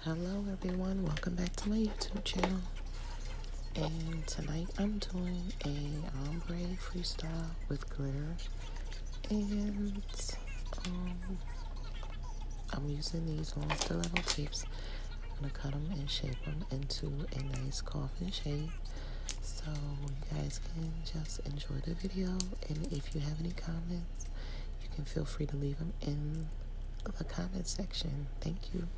Hello everyone, welcome back to my YouTube channel. And tonight I'm doing a ombre freestyle with glitter. And um, I'm using these long stiletto tapes. I'm going to cut them and shape them into a nice coffin shape. So you guys can just enjoy the video. And if you have any comments, you can feel free to leave them in the comment section. Thank you.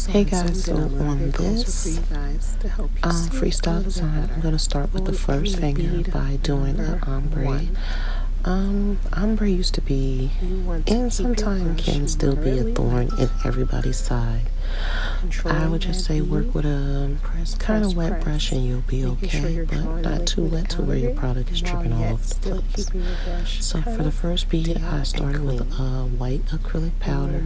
Hey guys, so on this freestyle design, I'm going to start with the first finger by doing an ombre. Ombre used to be, and sometimes can still be, a thorn in everybody's side. I would just say work with a kind of wet brush and you'll be okay, but not too wet to where your product is dripping all over the place. So for the first bead, I started with white acrylic powder,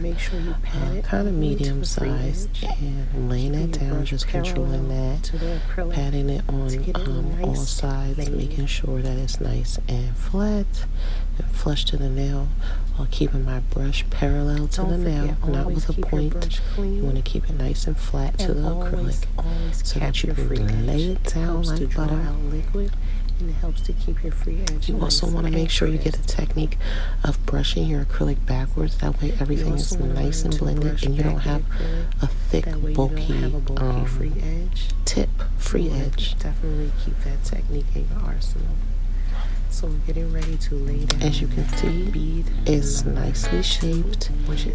kind of medium size, and laying it down, just controlling that, patting it on all sides, making sure that it's nice and flat and flush to the nail, while keeping my brush parallel to the nail, not with a point. You want to keep it nice and flat to the acrylic so that you can lay it down like butter. And it helps to keep your free edge. You also want to make sure you get the technique of brushing your acrylic backwards. That way everything is nice and blended and you don't have a thick, bulky free edge. Free edge. Definitely keep that technique in your arsenal. So we're getting ready to lay down. As you can see, bead is nicely shaped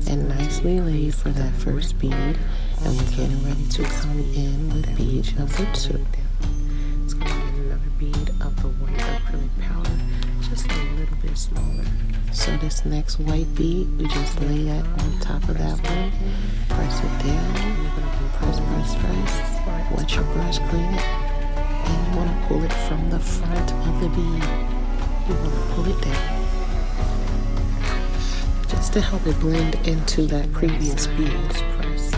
and nicely laid for that first bead. And we're getting ready to come in with bead number 2. It's going to be another bead of the white acrylic powder, just a little bit smaller. So this next white bead, we just lay that on top of that one. Press it down. Press. Wet your brush, clean it. And you want to pull it from the front of the bead. You want to pull it down just to help it blend into that previous bead. Press.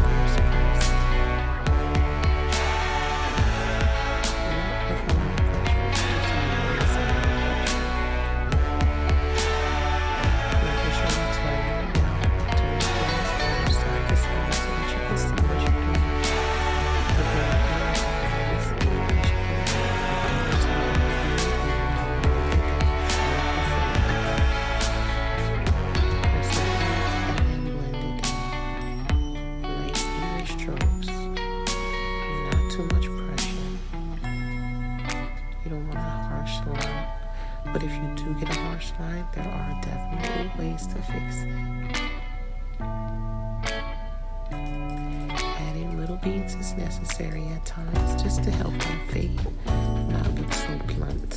Too much pressure. You don't want a harsh line, but if you do get a harsh line, there are definitely ways to fix that. Adding little beads is necessary at times just to help them fade, not look so blunt.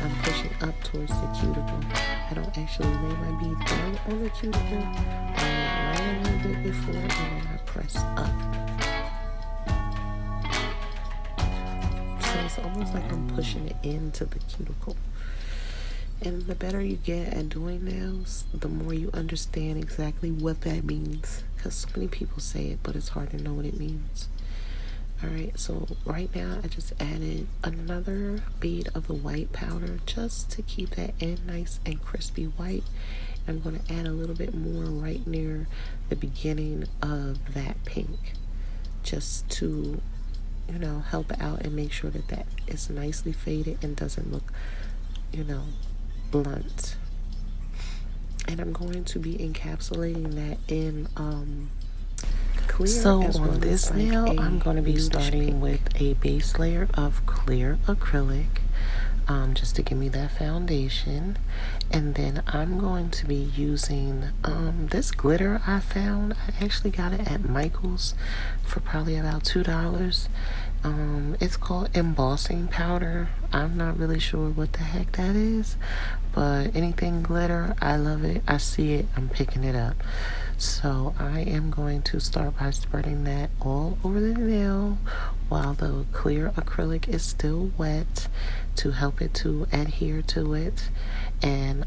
I'm pushing up towards the cuticle. I don't actually lay my bead down on the cuticle. I lay it right a little bit before and then I press up. So it's almost like I'm pushing it into the cuticle. And the better you get at doing nails, the more you understand exactly what that means. Because so many people say it, but it's hard to know what it means. Alright, so right now I just added another bead of the white powder just to keep that end nice and crispy white. I'm going to add a little bit more right near the beginning of that pink just to, you know, help out and make sure that that is nicely faded and doesn't look, you know, blunt. And I'm going to be encapsulating that in clear. So on this nail, I'm going to be starting with a base layer of clear acrylic, just to give me that foundation. And then I'm going to be using this glitter I found. I actually got it at Michael's for probably about $2. It's called embossing powder. I'm not really sure what the heck that is, but anything glitter, I love it. I see it, I'm picking it up. So I am going to start by spreading that all over the nail while the clear acrylic is still wet to help it to adhere to it. And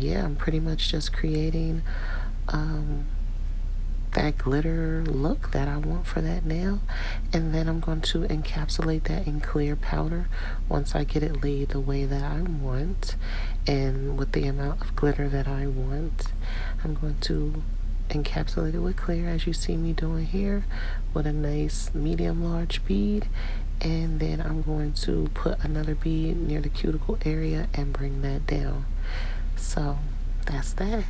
yeah, I'm pretty much just creating that glitter look that I want for that nail. And then I'm going to encapsulate that in clear powder once I get it laid the way that I want and with the amount of glitter that I want. I'm going to encapsulate it with clear, as you see me doing here, with a nice medium large bead. And then I'm going to put another bead near the cuticle area and bring that down. So that's that.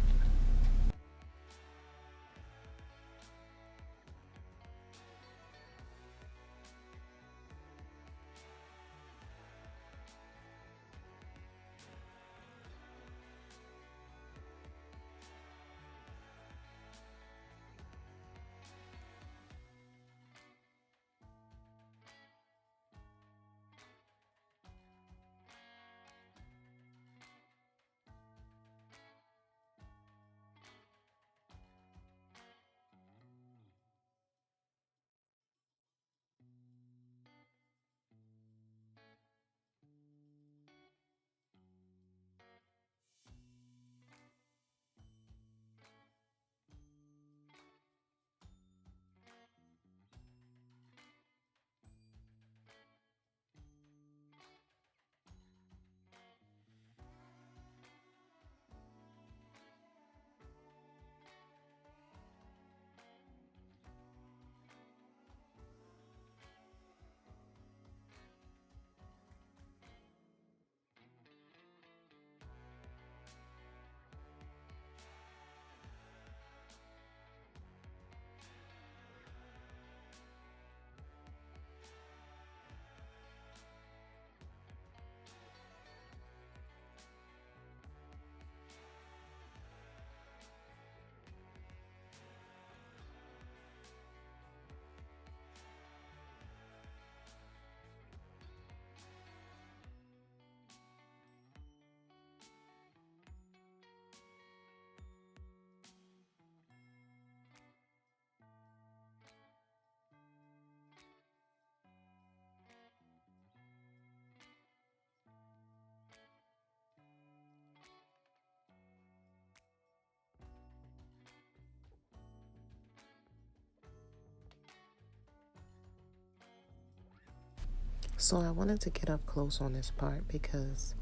So I wanted to get up close on this part because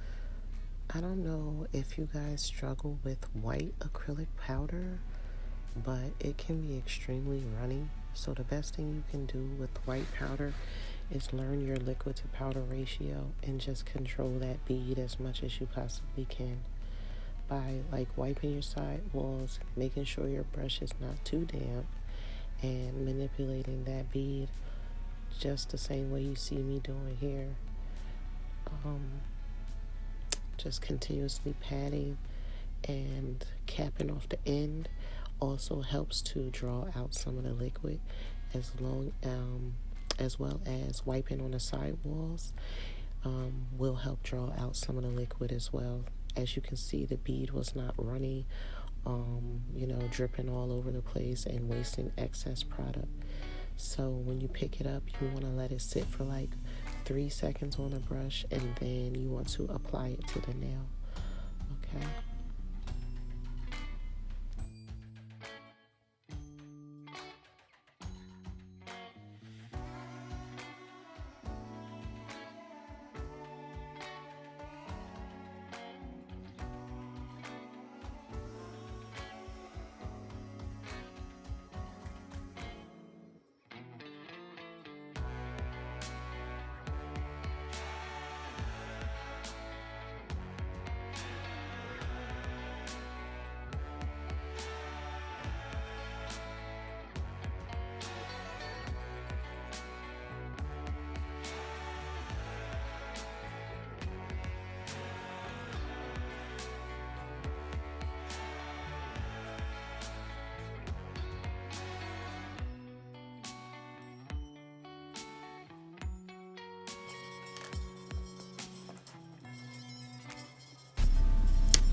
I don't know if you guys struggle with white acrylic powder, but it can be extremely runny. So the best thing you can do with white powder is learn your liquid to powder ratio and just control that bead as much as you possibly can by like wiping your side walls, making sure your brush is not too damp, and manipulating that bead just the same way you see me doing here. Just continuously patting and capping off the end also helps to draw out some of the liquid, as well as wiping on the side walls will help draw out some of the liquid as well. As you can see, the bead was not runny, dripping all over the place and wasting excess product. So when you pick it up, you want to let it sit for like 3 seconds on the brush, and then you want to apply it to the nail. Okay.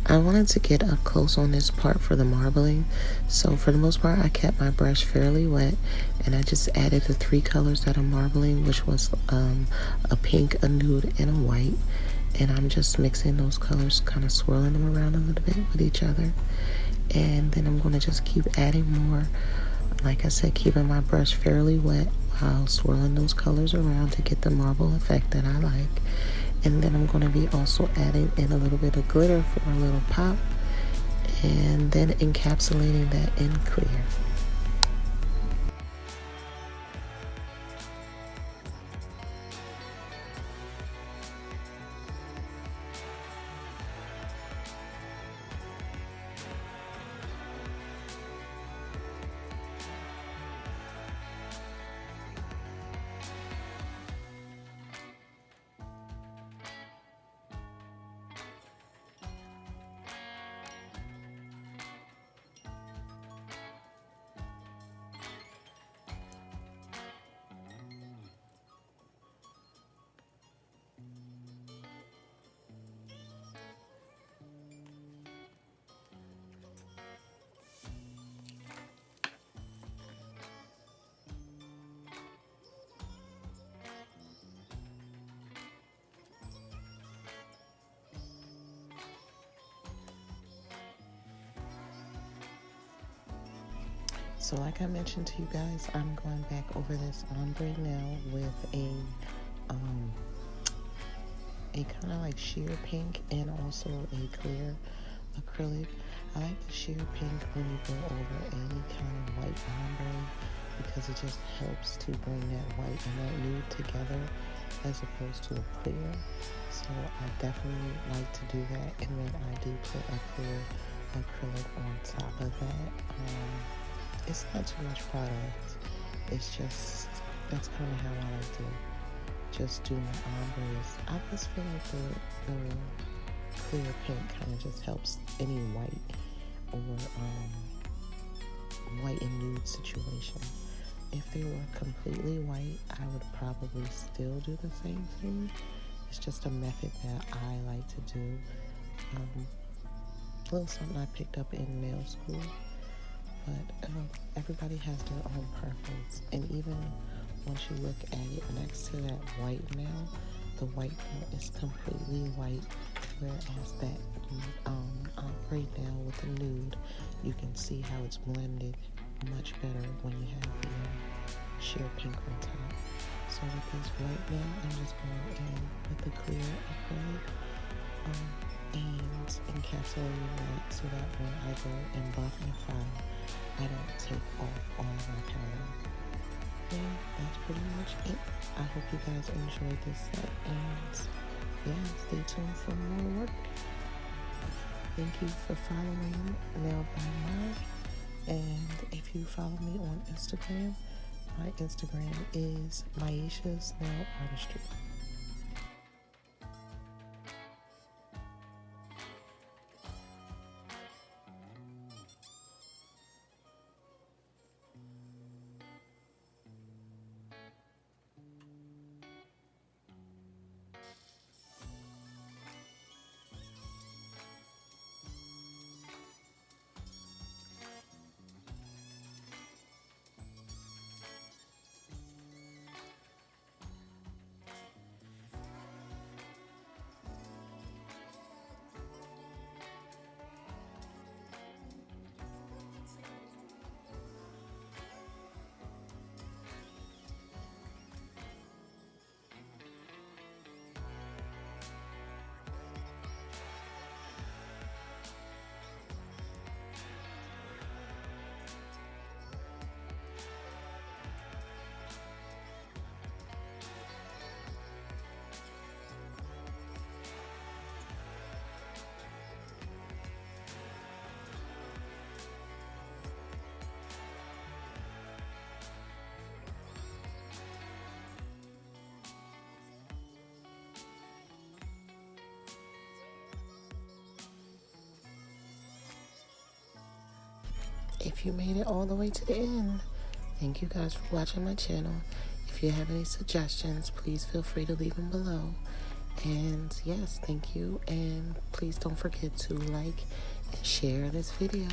I wanted to get up close on this part for the marbling, so for the most part I kept my brush fairly wet, and I just added the 3 colors that I'm marbling, which was a pink, a nude, and a white. And I'm just mixing those colors, kind of swirling them around a little bit with each other. And then I'm going to just keep adding more like I said, keeping my brush fairly wet while swirling those colors around to get the marble effect that I like. And then I'm going to be also adding in a little bit of glitter for a little pop, and then encapsulating that in clear. So like I mentioned to you guys, I'm going back over this ombre now with a kind of like sheer pink and also a clear acrylic. I like the sheer pink when you go over any kind of white ombre because it just helps to bring that white and that nude together as opposed to a clear. So I definitely like to do that, and then I do put a clear acrylic on top of that. It's not too much product. It's just, that's kind of how I like to just do my ombres. I just feel like the clear pink kind of just helps any white or white and nude situation. If they were completely white, I would probably still do the same thing. It's just a method that I like to do. A little something I picked up in nail school. But everybody has their own preference, and even once you look at it next to that white nail, the white nail is completely white, whereas that ombre nail with the nude, you can see how it's blended much better when you have the sheer pink on top. So with this white nail, I'm just going in with the clear acrylic and encapsulating that so that when I go and buff and file, I don't take off all of my powder. And that's pretty much it. I hope you guys enjoyed this set, and yeah, stay tuned for more work. Thank you for following Nail by Mine, and if you follow me on Instagram, my Instagram is Maisha's Nail Artistry. If you made it all the way to the end, thank you guys for watching my channel. If you have any suggestions, please feel free to leave them below. And yes, thank you. And please don't forget to like and share this video.